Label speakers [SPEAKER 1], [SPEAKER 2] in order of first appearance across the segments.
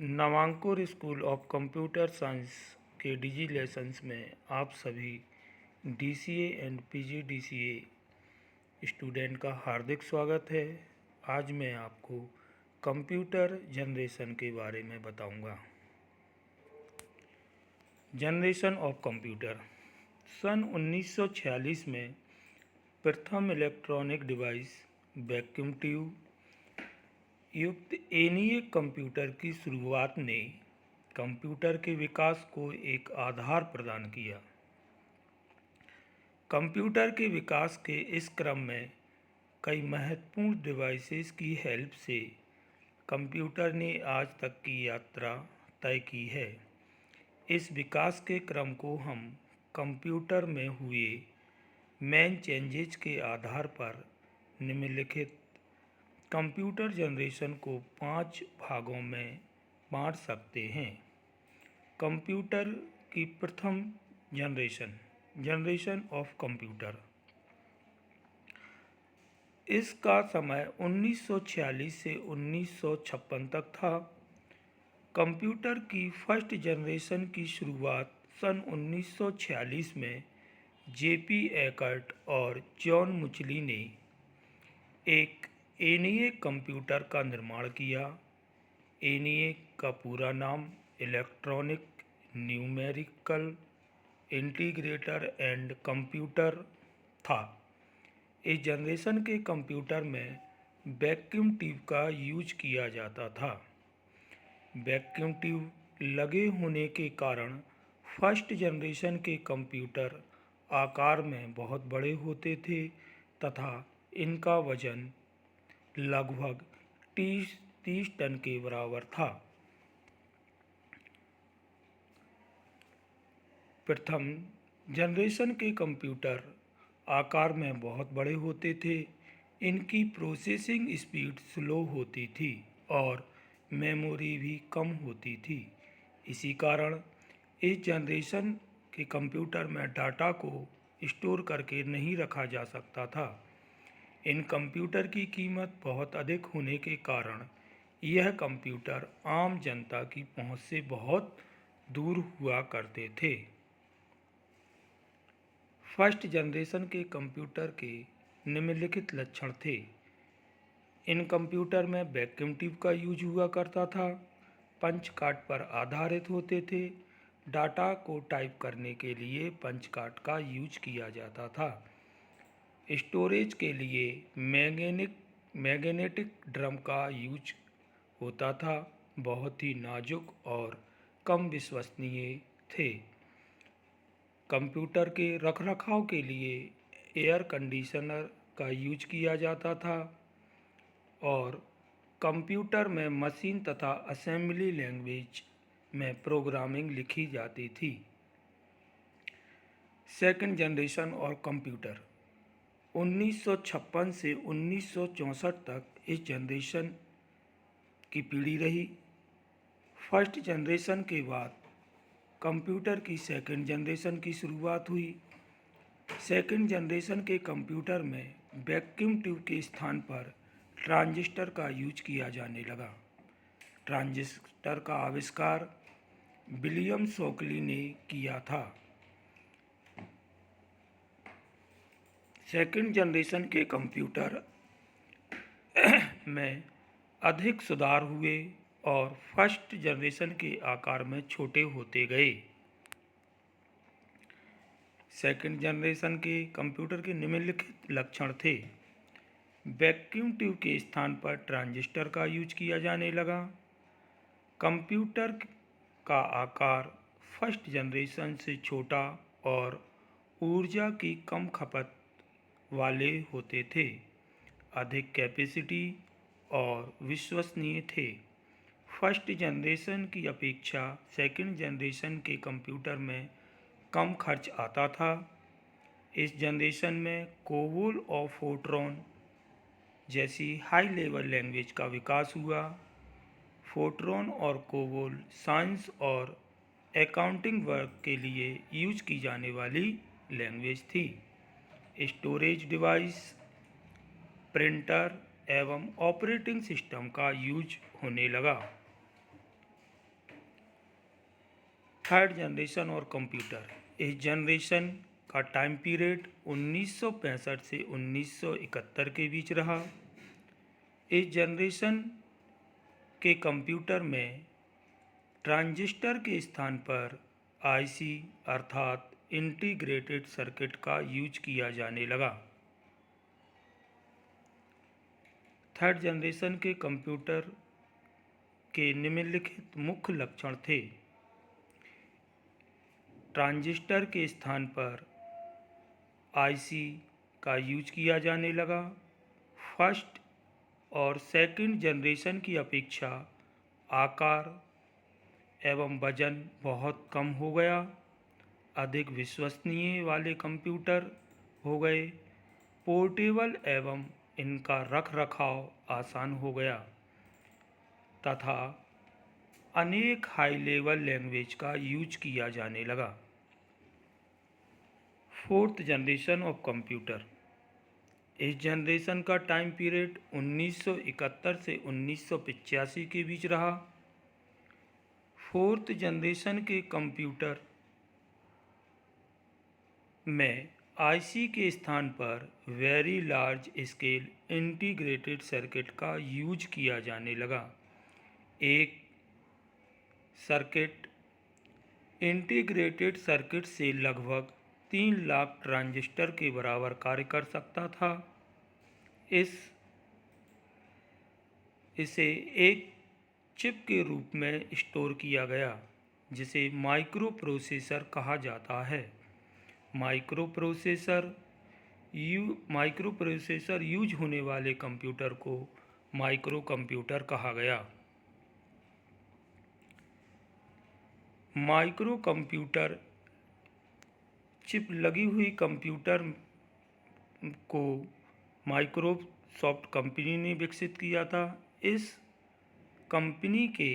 [SPEAKER 1] Navankur school of computer science के डिजी lessons में आप सभी डीसीए एंड पीजीडीसीए स्टूडेंट का हार्दिक स्वागत है। आज मैं आपको कंप्यूटर जनरेशन के बारे में बताऊंगा। जनरेशन ऑफ कंप्यूटर सन 1946 में प्रथम इलेक्ट्रॉनिक डिवाइस वैक्यूम ट्यूब युक्त एनीएक कंप्यूटर की शुरुआत ने कंप्यूटर के विकास को एक आधार प्रदान किया। कंप्यूटर के विकास के इस क्रम में कई महत्वपूर्ण डिवाइसेस की हेल्प से कंप्यूटर ने आज तक की यात्रा तय की है। इस विकास के क्रम को हम कंप्यूटर में हुए मेन चेंजेज के आधार पर निम्नलिखित कंप्यूटर जनरेशन को 5 भागों में बांट सकते हैं। कंप्यूटर की प्रथम जनरेशन ऑफ कंप्यूटर, इसका समय 1946 से 1956 तक था। कंप्यूटर की फर्स्ट जनरेशन की शुरुआत सन 1946 में जेपी एकर्ट और जॉन मुचली ने एक एनीएक कंप्यूटर का निर्माण किया। एनीएक का पूरा नाम electronic numerical integrator and computer था। इस जनरेशन के कंप्यूटर में वैक्यूम ट्यूब का यूज किया जाता था। वैक्यूम ट्यूब लगे होने के कारण फर्स्ट जनरेशन के कंप्यूटर आकार में बहुत बड़े होते थे तथा इनका वजन लगभग 30 टन के बराबर था। प्रथम जनरेशन के कंप्यूटर आकार में बहुत बड़े होते थे। इनकी प्रोसेसिंग स्पीड स्लो होती थी और मेमोरी भी कम होती थी। इसी कारण इस जनरेशन के कंप्यूटर में डाटा को स्टोर करके नहीं रखा जा सकता था। इन कंप्यूटर की कीमत बहुत अधिक होने के कारण यह कंप्यूटर आम जनता की पहुंच से बहुत दूर हुआ करते थे। फर्स्ट जनरेशन के कंप्यूटर के निम्नलिखित लक्षण थे। इन कंप्यूटर में वैक्यूम ट्यूब का यूज हुआ करता था। पंच कार्ड पर आधारित होते थे। डाटा को टाइप करने के लिए पंच कार्ड का यूज किया जाता था। स्टोरेज के लिए मैग्नेटिक ड्रम का यूज होता था। बहुत ही नाजुक और कम विश्वसनीय थे। कंप्यूटर के रखरखाव के लिए एयर कंडीशनर का यूज किया जाता था और कंप्यूटर में मशीन तथा असेंबली लैंग्वेज में प्रोग्रामिंग लिखी जाती थी। सेकंड जनरेशन और कंप्यूटर 1956 से 1964 तक इस जनरेशन की पीढ़ी रही। फर्स्ट जनरेशन के बाद कंप्यूटर की सेकंड जनरेशन की शुरुआत हुई। सेकंड जनरेशन के कंप्यूटर में वैक्यूम ट्यूब के स्थान पर ट्रांजिस्टर का यूज किया जाने लगा। ट्रांजिस्टर का आविष्कार विलियम शॉकली ने किया था। सेकंड जनरेशन के कंप्यूटर में अधिक सुधार हुए और फर्स्ट जनरेशन के आकार में छोटे होते गए। सेकंड जनरेशन के कंप्यूटर के निम्नलिखित लक्षण थे। वैक्यूम ट्यूब के स्थान पर ट्रांजिस्टर का यूज किया जाने लगा। कंप्यूटर का आकार फर्स्ट जनरेशन से छोटा और ऊर्जा की कम खपत वाले होते थे। अधिक कैपेसिटी और विश्वसनीय थे। फर्स्ट जनरेशन की अपेक्षा सेकंड जनरेशन के कंप्यूटर में कम खर्च आता था। इस जनरेशन में कोबोल और फोर्ट्रॉन जैसी हाई लेवल लैंग्वेज का विकास हुआ। फोर्ट्रॉन और कोबोल साइंस और अकाउंटिंग वर्क के लिए यूज की जाने वाली लैंग्वेज थी। स्टोरेज डिवाइस, प्रिंटर एवं ऑपरेटिंग सिस्टम का यूज होने लगा। थर्ड जनरेशन और कंप्यूटर। इस जनरेशन का टाइम पीरियड 1965 से 1971 के बीच रहा। इस जनरेशन के कंप्यूटर में ट्रांजिस्टर के स्थान पर आईसी अर्थात इंटीग्रेटेड सर्किट का यूज किया जाने लगा। थर्ड जनरेशन के कंप्यूटर के निम्नलिखित मुख्य लक्षण थे। ट्रांजिस्टर के स्थान पर आईसी का यूज किया जाने लगा। फर्स्ट और सेकंड जनरेशन की अपेक्षा आकार एवं वजन बहुत कम हो गया। अधिक विश्वसनीय वाले कंप्यूटर हो गए। पोर्टेबल एवं इनका रख रखाव आसान हो गया तथा अनेक हाई लेवल लैंग्वेज का यूज किया जाने लगा। Fourth generation of computer. इस जनरेशन का टाइम पीरियड 1971 से 1985 के बीच रहा। फोर्थ जनरेशन के कंप्यूटर में आईसी के स्थान पर very large scale integrated circuit का यूज किया जाने लगा। एक सर्किट इंटीग्रेटेड सर्किट से लगभग 3 लाख ट्रांजिस्टर के बराबर कार्य कर सकता था। इसे एक चिप के रूप में स्टोर किया गया जिसे माइक्रो प्रोसेसर कहा जाता है। माइक्रो प्रोसेसर यूज होने वाले कंप्यूटर को माइक्रो कंप्यूटर कहा गया। माइक्रो कंप्यूटर चिप लगी हुई कंप्यूटर को माइक्रोसॉफ्ट कंपनी ने विकसित किया था। इस कंपनी के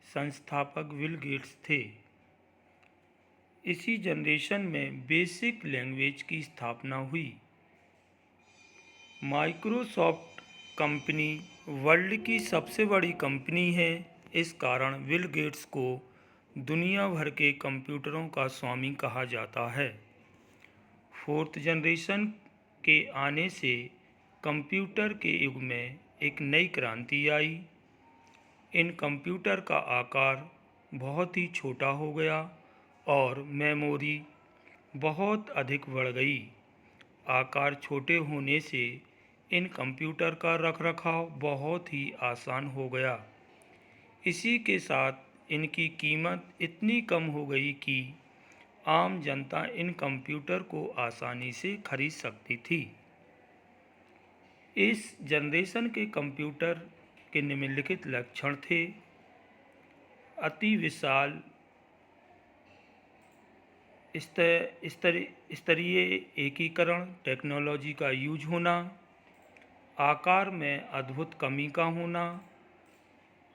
[SPEAKER 1] संस्थापक बिल गेट्स थे। इसी जनरेशन में बेसिक लैंग्वेज की स्थापना हुई। माइक्रोसॉफ्ट कंपनी वर्ल्ड की सबसे बड़ी कंपनी है। इस कारण बिल गेट्स को दुनिया भर के कंप्यूटरों का स्वामी कहा जाता है। फोर्थ जनरेशन के आने से कंप्यूटर के युग में एक नई क्रांति आई। इन कंप्यूटर का आकार बहुत ही छोटा हो गया और मेमोरी बहुत अधिक बढ़ गई। आकार छोटे होने से इन कंप्यूटर का रखरखाव बहुत ही आसान हो गया। इसी के साथ इनकी कीमत इतनी कम हो गई कि आम जनता इन कंप्यूटर को आसानी से खरीद सकती थी। इस जनरेशन के कंप्यूटर के निम्नलिखित लक्षण थे। अति विशाल स्तरीय एकीकरण टेक्नोलॉजी का यूज होना, आकार में अद्भुत कमी का होना,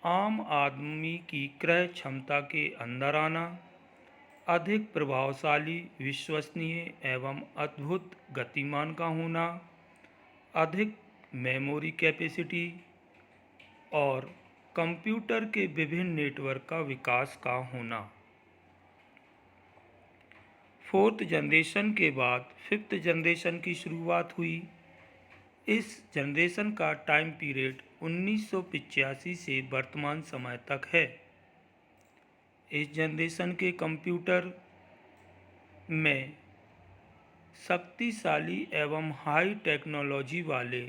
[SPEAKER 1] आम आदमी की क्रय क्षमता के अंदर आना, अधिक प्रभावशाली, विश्वसनीय एवं अद्भुत गतिमान का होना, अधिक मेमोरी कैपेसिटी और कंप्यूटर के विभिन्न नेटवर्क का विकास का होना। फोर्थ जनरेशन के बाद फिफ्थ जनरेशन की शुरुआत हुई। इस जनरेशन का टाइम पीरियड 1985 से वर्तमान समय तक है। इस जनरेशन के कंप्यूटर में शक्तिशाली एवं हाई टेक्नोलॉजी वाले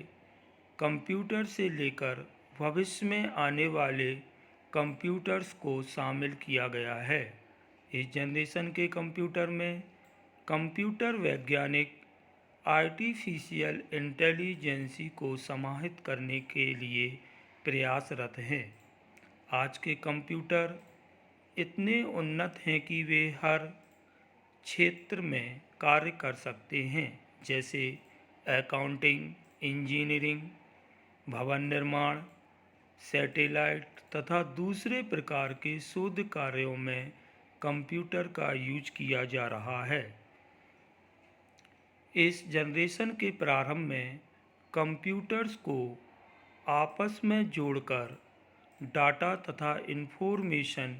[SPEAKER 1] कंप्यूटर से लेकर भविष्य में आने वाले कंप्यूटर्स को शामिल किया गया है। इस जनरेशन के कंप्यूटर में कंप्यूटर वैज्ञानिक आर्टिफिशियल इंटेलिजेंसी को समाहित करने के लिए प्रयासरत हैं। आज के कंप्यूटर इतने उन्नत हैं कि वे हर क्षेत्र में कार्य कर सकते हैं, जैसे अकाउंटिंग, इंजीनियरिंग, भवन निर्माण, सैटेलाइट तथा दूसरे प्रकार के शोध कार्यों में कंप्यूटर का यूज किया जा रहा है। इस जनरेशन के प्रारंभ में कंप्यूटर्स को आपस में जोड़कर डाटा तथा इन्फॉर्मेशन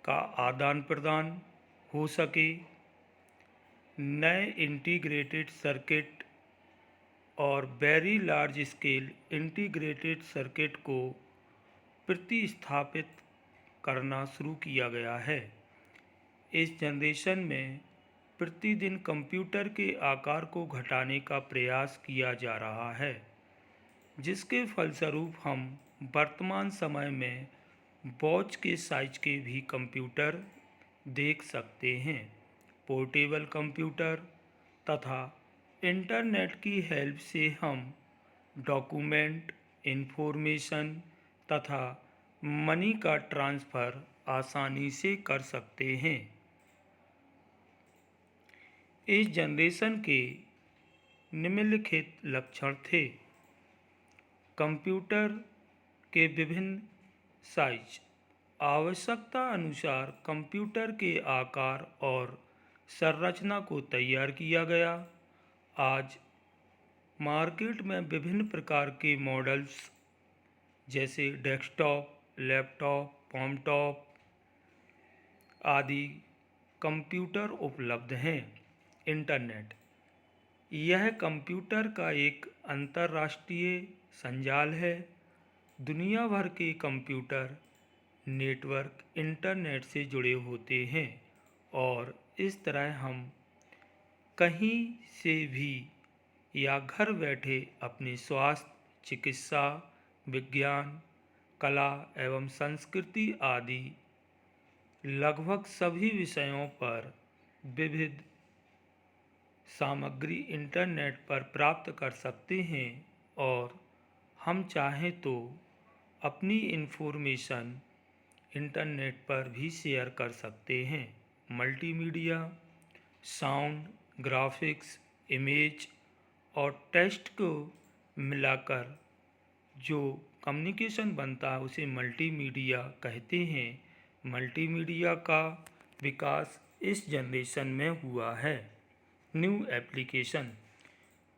[SPEAKER 1] का आदान प्रदान हो सके, नए इंटीग्रेटेड सर्किट और very large scale integrated circuit को प्रतिस्थापित करना शुरू किया गया है। इस जनरेशन में प्रतिदिन कंप्यूटर के आकार को घटाने का प्रयास किया जा रहा है, जिसके फलस्वरूप हम वर्तमान समय में वॉच के साइज के भी कंप्यूटर देख सकते हैं। पोर्टेबल कंप्यूटर तथा इंटरनेट की हेल्प से हम डॉक्यूमेंट, इंफॉर्मेशन तथा मनी का ट्रांसफ़र आसानी से कर सकते हैं। इस जनरेशन के निम्नलिखित लक्षण थे। कंप्यूटर के विभिन्न साइज। आवश्यकता अनुसार कंप्यूटर के आकार और संरचना को तैयार किया गया। आज मार्केट में विभिन्न प्रकार के मॉडल्स जैसे डेस्कटॉप, लैपटॉप, पॉमटॉप आदि कंप्यूटर उपलब्ध हैं। इंटरनेट यह कंप्यूटर का एक अंतर्राष्ट्रीय संजाल है। दुनिया भर के कंप्यूटर नेटवर्क इंटरनेट से जुड़े होते हैं और इस तरह हम कहीं से भी या घर बैठे अपने स्वास्थ्य, चिकित्सा, विज्ञान, कला एवं संस्कृति आदि लगभग सभी विषयों पर विविध सामग्री इंटरनेट पर प्राप्त कर सकते हैं और हम चाहें तो अपनी इन्फॉर्मेशन इंटरनेट पर भी शेयर कर सकते हैं। मल्टीमीडिया, साउंड, ग्राफिक्स, इमेज और टेक्स्ट को मिलाकर जो कम्युनिकेशन बनता है उसे मल्टीमीडिया कहते हैं। मल्टीमीडिया का विकास इस जनरेशन में हुआ है। New application.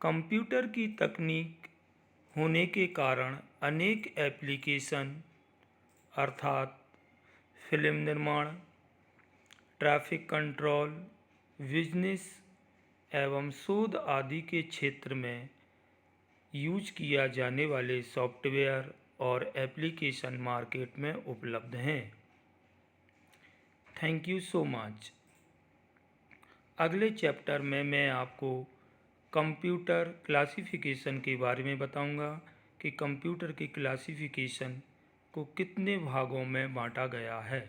[SPEAKER 1] कंप्यूटर की तकनीक होने के कारण अनेक एप्लीकेशन अर्थात फिल्म निर्माण, ट्रैफिक कंट्रोल, बिजनेस एवं शोध आदि के क्षेत्र में यूज किया जाने वाले सॉफ्टवेयर और एप्लीकेशन मार्केट में उपलब्ध हैं। Thank you so much. अगले चैप्टर में मैं आपको कंप्यूटर क्लासिफिकेशन के बारे में बताऊंगा कि कंप्यूटर के क्लासिफिकेशन को कितने भागों में बांटा गया है।